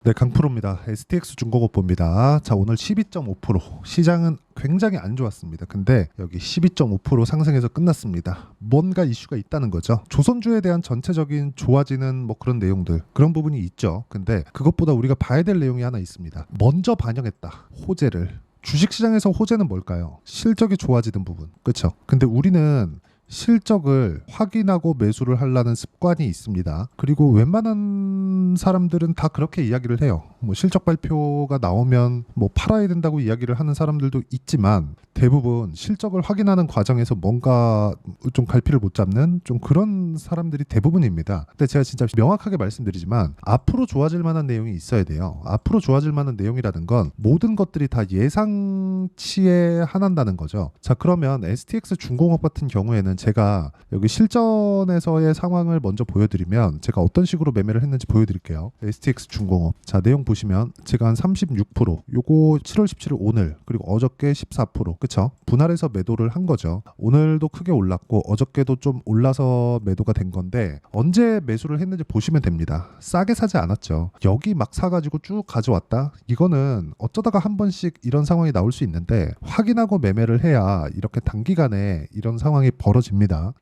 네, 강프로입니다. STX중공업보입니다. 자, 오늘 12.5%. 시장은 굉장히 안 좋았습니다. 근데 여기 12.5% 상승해서 끝났습니다. 뭔가 이슈가 있다는 거죠. 조선주에 대한 전체적인 좋아지는 뭐 그런 내용들, 그런 부분이 있죠. 근데 그것보다 우리가 봐야 될 내용이 하나 있습니다. 먼저 반영했다. 호재를. 주식시장에서 호재는 뭘까요? 실적이 좋아지는 부분. 그렇죠? 근데 우리는 실적을 확인하고 매수를 하려는 습관이 있습니다. 그리고 웬만한 사람들은 다 그렇게 이야기를 해요. 뭐 실적 발표가 나오면 뭐 팔아야 된다고 이야기를 하는 사람들도 있지만 대부분 실적을 확인하는 과정에서 뭔가 좀 갈피를 못 잡는 좀 그런 사람들이 대부분입니다. 근데 제가 진짜 명확하게 말씀드리지만 앞으로 좋아질 만한 내용이 있어야 돼요. 앞으로 좋아질 만한 내용이라는 건 모든 것들이 다 예상치에 한한다는 거죠. 자, 그러면 STX 중공업 같은 경우에는 제가 여기 실전에서의 상황을 먼저 보여드리면 제가 어떤 식으로 매매를 했는지 보여드릴게요. STX 중공업. 자, 내용 보시면 제가 한 36%, 요거 7월 17일 오늘, 그리고 어저께 14%, 그쵸? 분할해서 매도를 한 거죠. 오늘도 크게 올랐고 어저께도 좀 올라서 매도가 된 건데 언제 매수를 했는지 보시면 됩니다. 싸게 사지 않았죠. 여기 막 사가지고 쭉 가져왔다? 이거는 어쩌다가 한 번씩 이런 상황이 나올 수 있는데 확인하고 매매를 해야 이렇게 단기간에 이런 상황이 벌어집니다.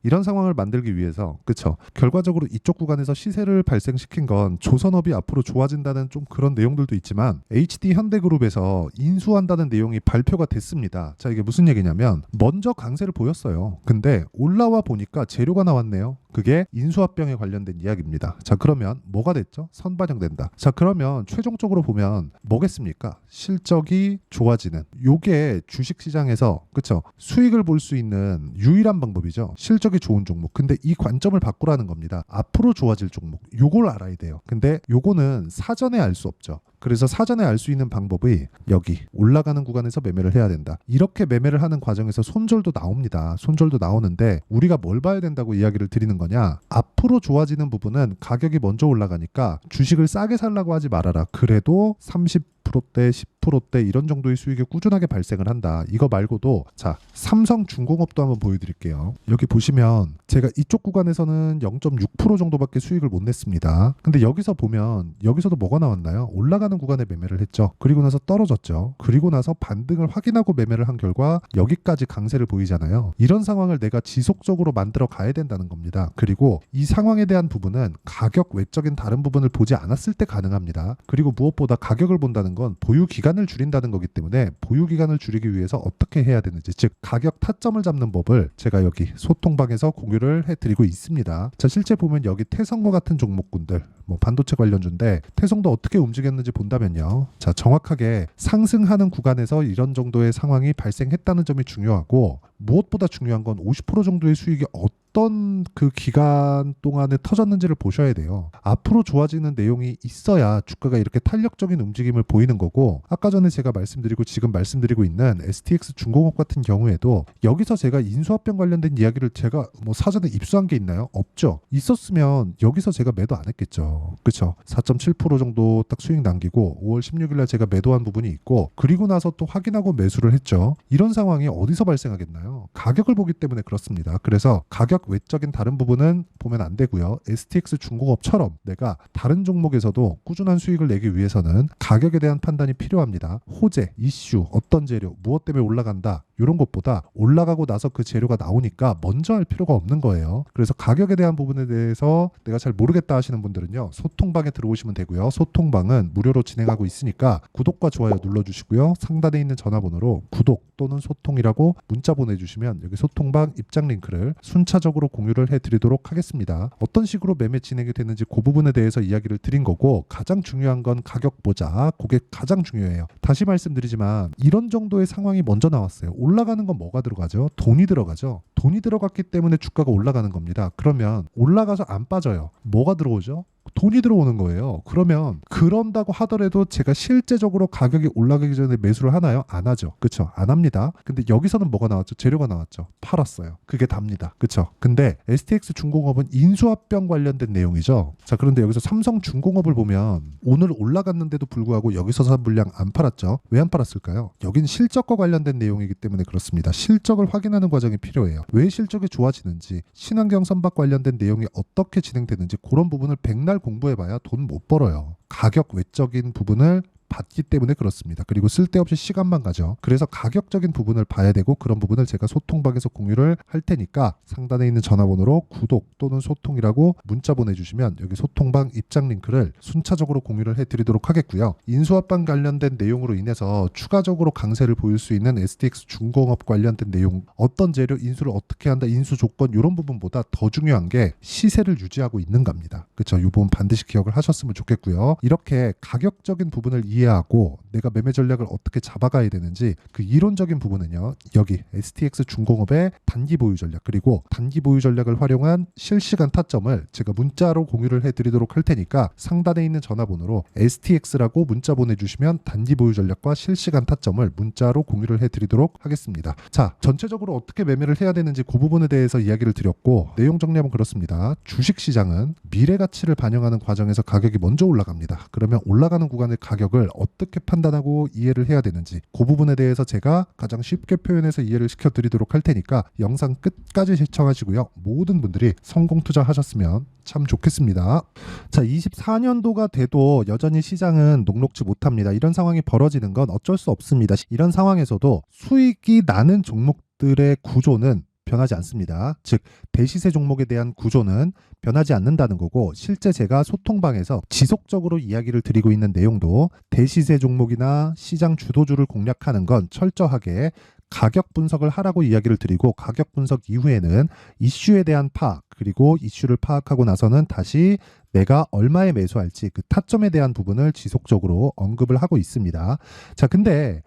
이런 상황을 만들기 위해서, 그쵸? 결과적으로 이쪽 구간에서 시세를 발생시킨 건 조선업이 앞으로 좋아진다는 좀 그런 내용들도 있지만 HD 현대그룹에서 인수한다는 내용이 발표가 됐습니다. 자, 이게 무슨 얘기냐면 먼저 강세를 보였어요. 근데 올라와 보니까 재료가 나왔네요. 그게 인수합병에 관련된 이야기입니다. 자, 그러면 뭐가 됐죠? 선반영된다. 자, 그러면 최종적으로 보면 뭐겠습니까? 실적이 좋아지는, 요게 주식시장에서, 그쵸? 수익을 볼 수 있는 유일한 방법이죠. 실적이 좋은 종목. 근데 이 관점을 바꾸라는 겁니다. 앞으로 좋아질 종목, 요걸 알아야 돼요. 근데 요거는 사전에 알 수 없죠. 그래서 사전에 알 수 있는 방법이 여기 올라가는 구간에서 매매를 해야 된다. 이렇게 매매를 하는 과정에서 손절도 나옵니다. 손절도 나오는데 우리가 뭘 봐야 된다고 이야기를 드리는 거냐? 앞으로 좋아지는 부분은 가격이 먼저 올라가니까 주식을 싸게 살라고 하지 말아라. 그래도 30%대 10%대 이런 정도의 수익이 꾸준하게 발생을 한다. 이거 말고도 자, 삼성중공업도 한번 보여드릴게요. 여기 보시면 제가 이쪽 구간에서는 0.6% 정도밖에 수익을 못 냈습니다. 근데 여기서 보면 여기서도 뭐가 나왔나요? 올라가는 구간에 매매를 했죠. 그리고 나서 떨어졌죠. 그리고 나서 반등을 확인하고 매매를 한 결과 여기까지 강세를 보이잖아요. 이런 상황을 내가 지속적으로 만들어 가야 된다는 겁니다. 그리고 이 상황에 대한 부분은 가격 외적인 다른 부분을 보지 않았을 때 가능합니다. 그리고 무엇보다 가격을 본다는 건 보유 기간을 줄인다는 거기 때문에 보유 기간을 줄이기 위해서 어떻게 해야 되는지, 즉 가격 타점을 잡는 법을 제가 여기 소통방에서 공유를 해드리고 있습니다. 자, 실제 보면 여기 태성과 같은 종목군들, 뭐 반도체 관련주인데 태성도 어떻게 움직였는지 본다면요. 자, 정확하게 상승하는 구간에서 이런 정도의 상황이 발생했다는 점이 중요하고 무엇보다 중요한 건 50% 정도의 수익이 어떤 그 기간 동안에 터졌는지를 보셔야 돼요. 앞으로 좋아지는 내용이 있어야 주가가 이렇게 탄력적인 움직임을 보이는 거고, 아까 전에 제가 말씀드리고 지금 말씀드리고 있는 STX 중공업 같은 경우에도 여기서 제가 인수합병 관련된 이야기를 제가 뭐 사전에 입수한 게 있나요? 없죠. 있었으면 여기서 제가 매도 안 했겠죠. 그쵸? 4.7% 정도 딱 수익 남기고 5월 16일날 제가 매도한 부분이 있고, 그리고 나서 또 확인하고 매수를 했죠. 이런 상황이 어디서 발생하겠나요? 가격을 보기 때문에 그렇습니다. 그래서 가격 외적인 다른 부분은 보면 안 되고요. STX 중공업처럼 내가 다른 종목에서도 꾸준한 수익을 내기 위해서는 가격에 대한 판단이 필요합니다. 호재, 이슈, 어떤 재료, 무엇 때문에 올라간다, 이런 것보다 올라가고 나서 그 재료가 나오니까 먼저 할 필요가 없는 거예요. 그래서 가격에 대한 부분에 대해서 내가 잘 모르겠다 하시는 분들은요, 소통방에 들어오시면 되고요. 소통방은 무료로 진행하고 있으니까 구독과 좋아요 눌러주시고요. 상단에 있는 전화번호로 구독 또는 소통이라고 문자 보내주시면 여기 소통방 입장 링크를 순차적으로 공유를 해드리도록 하겠습니다. 어떤 식으로 매매 진행이 되는지 그 부분에 대해서 이야기를 드린 거고, 가장 중요한 건 가격 보자. 그게 가장 중요해요. 다시 말씀드리지만 이런 정도의 상황이 먼저 나왔어요. 올라가는 건 뭐가 들어가죠? 돈이 들어가죠. 돈이 들어갔기 때문에 주가가 올라가는 겁니다. 그러면 올라가서 안 빠져요. 뭐가 들어오죠? 돈이 들어오는 거예요. 그러면 그런다고 하더라도 제가 실제적으로 가격이 올라가기 전에 매수를 하나요? 안 하죠. 그쵸? 안 합니다. 근데 여기서는 뭐가 나왔죠? 재료가 나왔죠. 팔았어요. 그게 답니다. 그쵸? 근데 STX 중공업은 인수합병 관련된 내용이죠. 자, 그런데 여기서 삼성중공업을 보면 오늘 올라갔는데도 불구하고 여기서 산 물량 안 팔았죠. 왜 안 팔았을까요? 여긴 실적과 관련된 내용이기 때문에 그렇습니다. 실적을 확인하는 과정이 필요해요. 왜 실적이 좋아지는지, 친환경 선박 관련된 내용이 어떻게 진행되는지 그런 부분을 백날 맨날 공부해봐야 돈 못 벌어요. 가격 외적인 부분을 받기 때문에 그렇습니다. 그리고 쓸데없이 시간만 가죠. 그래서 가격적인 부분을 봐야 되고 그런 부분을 제가 소통방에서 공유를 할 테니까 상단에 있는 전화번호로 구독 또는 소통이라고 문자 보내주시면 여기 소통방 입장 링크를 순차적으로 공유를 해드리도록 하겠고요. 인수합방 관련된 내용으로 인해서 추가적으로 강세를 보일 수 있는 STX 중공업 관련된 내용, 어떤 재료 인수를 어떻게 한다, 인수 조건 이런 부분보다 더 중요한 게 시세를 유지하고 있는가입니다. 그렇죠? 이 부분 반드시 기억을 하셨으면 좋겠고요. 이렇게 가격적인 부분을 이해하고 내가 매매 전략을 어떻게 잡아가야 되는지 그 이론적인 부분은요. 여기 STX 중공업의 단기 보유 전략 그리고 단기 보유 전략을 활용한 실시간 타점을 제가 문자로 공유를 해드리도록 할 테니까 상단에 있는 전화번호로 STX라고 문자 보내주시면 단기 보유 전략과 실시간 타점을 문자로 공유를 해드리도록 하겠습니다. 자, 전체적으로 어떻게 매매를 해야 되는지 그 부분에 대해서 이야기를 드렸고 내용 정리하면 그렇습니다. 주식시장은 미래 가치를 반영하는 과정에서 가격이 먼저 올라갑니다. 그러면 올라가는 구간의 가격을 어떻게 판단하고 이해를 해야 되는지 그 부분에 대해서 제가 가장 쉽게 표현해서 이해를 시켜드리도록 할 테니까 영상 끝까지 시청하시고요. 모든 분들이 성공 투자하셨으면 참 좋겠습니다. 자, 24년도가 돼도 여전히 시장은 녹록지 못합니다. 이런 상황이 벌어지는 건 어쩔 수 없습니다. 이런 상황에서도 수익이 나는 종목들의 구조는 변하지 않습니다. 즉 대시세 종목에 대한 구조는 변하지 않는다는 거고 실제 제가 소통방에서 지속적으로 이야기를 드리고 있는 내용도 대시세 종목이나 시장 주도주를 공략하는 건 철저하게 가격 분석을 하라고 이야기를 드리고 가격 분석 이후에는 이슈에 대한 파악 그리고 이슈를 파악하고 나서는 다시 내가 얼마에 매수할지 그 타점에 대한 부분을 지속적으로 언급을 하고 있습니다. 자, 근데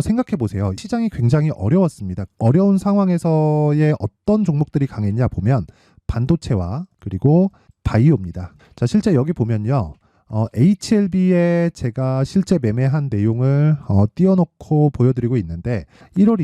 생각해 보세요. 시장이 굉장히 어려웠습니다. 어려운 상황에서의 어떤 종목들이 강했냐 보면 반도체와 그리고 바이오입니다. 자, 실제 여기 보면요. HLB에 제가 실제 매매한 내용을 띄워놓고 보여드리고 있는데 1월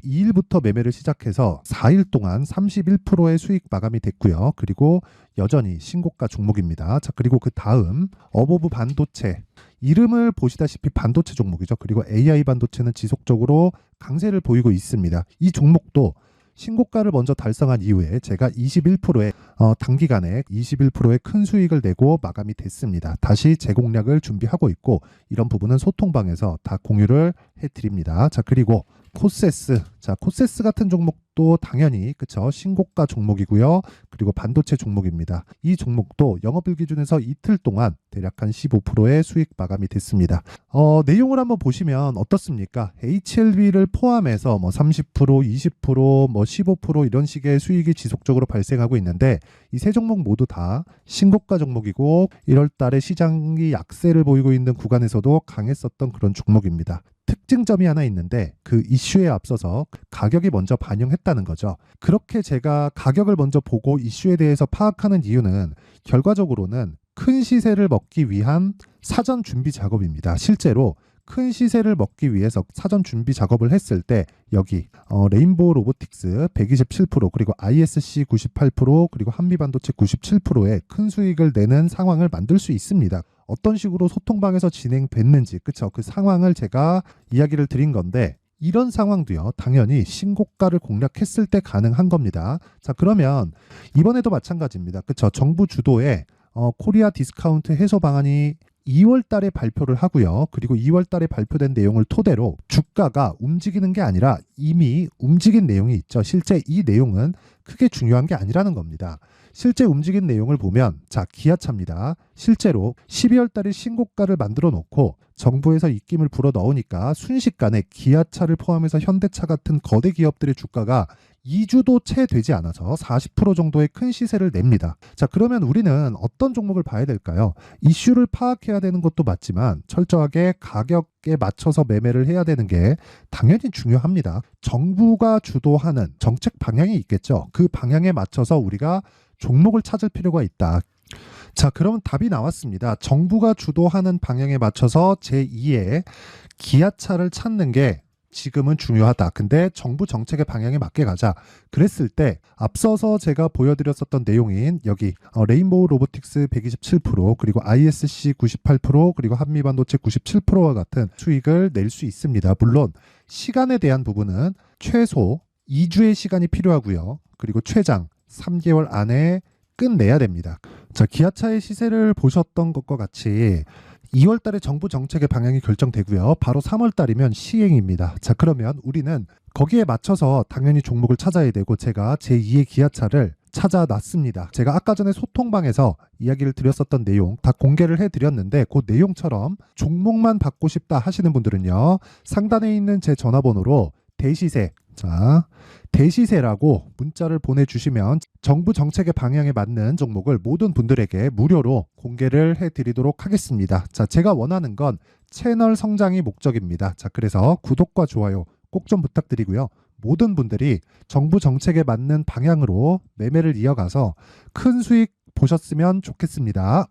22일부터 매매를 시작해서 4일 동안 31%의 수익 마감이 됐고요. 그리고 여전히 신고가 종목입니다. 자, 그리고 그 다음 어보브 반도체 이름을 보시다시피 반도체 종목이죠. 그리고 AI 반도체는 지속적으로 강세를 보이고 있습니다. 이 종목도 신고가를 먼저 달성한 이후에 제가 21%의 단기간에 21%의 큰 수익을 내고 마감이 됐습니다. 다시 재공략을 준비하고 있고 이런 부분은 소통방에서 다 공유를 해드립니다. 자, 그리고 코세스. 자, 코세스 같은 종목도 당연히 그쵸 신고가 종목이고요. 그리고 반도체 종목입니다. 이 종목도 영업일 기준에서 이틀 동안 대략 한 15%의 수익 마감이 됐습니다. 내용을 한번 보시면 어떻습니까? HLB를 포함해서 뭐 30%, 20%, 뭐 15% 이런 식의 수익이 지속적으로 발생하고 있는데 이 세 종목 모두 다 신고가 종목이고 1월 달에 시장이 약세를 보이고 있는 구간에서도 강했었던 그런 종목입니다. 특징점이 하나 있는데 그 이슈에 앞서서 가격이 먼저 반영했다는 거죠. 그렇게 제가 가격을 먼저 보고 이슈에 대해서 파악하는 이유는 결과적으로는 큰 시세를 먹기 위한 사전 준비 작업입니다. 실제로 큰 시세를 먹기 위해서 사전 준비 작업을 했을 때 여기 레인보우 로보틱스 127% 그리고 ISC 98% 그리고 한미반도체 97%의 큰 수익을 내는 상황을 만들 수 있습니다. 어떤 식으로 소통방에서 진행됐는지 그쵸? 그 상황을 제가 이야기를 드린 건데 이런 상황도요 당연히 신고가를 공략했을 때 가능한 겁니다. 자, 그러면 이번에도 마찬가지입니다. 그쵸? 정부 주도의 코리아 디스카운트 해소 방안이 2월 달에 발표를 하고요. 그리고 2월 달에 발표된 내용을 토대로 주가가 움직이는 게 아니라 이미 움직인 내용이 있죠. 실제 이 내용은 크게 중요한 게 아니라는 겁니다. 실제 움직인 내용을 보면 자, 기아차입니다. 실제로 12월 달에 신고가를 만들어 놓고 정부에서 입김을 불어 넣으니까 순식간에 기아차를 포함해서 현대차 같은 거대 기업들의 주가가 2주도 채 되지 않아서 40% 정도의 큰 시세를 냅니다. 자, 그러면 우리는 어떤 종목을 봐야 될까요? 이슈를 파악해야 되는 것도 맞지만 철저하게 가격에 맞춰서 매매를 해야 되는 게 당연히 중요합니다. 정부가 주도하는 정책 방향이 있겠죠. 그 방향에 맞춰서 우리가 종목을 찾을 필요가 있다. 자, 그러면 답이 나왔습니다. 정부가 주도하는 방향에 맞춰서 제2의 기아차를 찾는 게 지금은 중요하다. 근데 정부 정책의 방향에 맞게 가자. 그랬을 때 앞서서 제가 보여드렸었던 내용인 여기 레인보우 로보틱스 127% 그리고 ISC 98% 그리고 한미반도체 97%와 같은 수익을 낼 수 있습니다. 물론 시간에 대한 부분은 최소 2주의 시간이 필요하고요. 그리고 최장 3개월 안에 끝내야 됩니다. 자, 기아차의 시세를 보셨던 것과 같이 2월 달에 정부 정책의 방향이 결정되고요. 바로 3월 달이면 시행입니다. 자, 그러면 우리는 거기에 맞춰서 당연히 종목을 찾아야 되고 제가 제2의 기아차를 찾아놨습니다. 제가 아까 전에 소통방에서 이야기를 드렸었던 내용 다 공개를 해드렸는데 그 내용처럼 종목만 받고 싶다 하시는 분들은요. 상단에 있는 제 전화번호로 대시세, 자, 대시세라고 문자를 보내주시면 정부 정책의 방향에 맞는 종목을 모든 분들에게 무료로 공개를 해드리도록 하겠습니다. 자, 제가 원하는 건 채널 성장이 목적입니다. 자, 그래서 구독과 좋아요 꼭 좀 부탁드리고요. 모든 분들이 정부 정책에 맞는 방향으로 매매를 이어가서 큰 수익 보셨으면 좋겠습니다.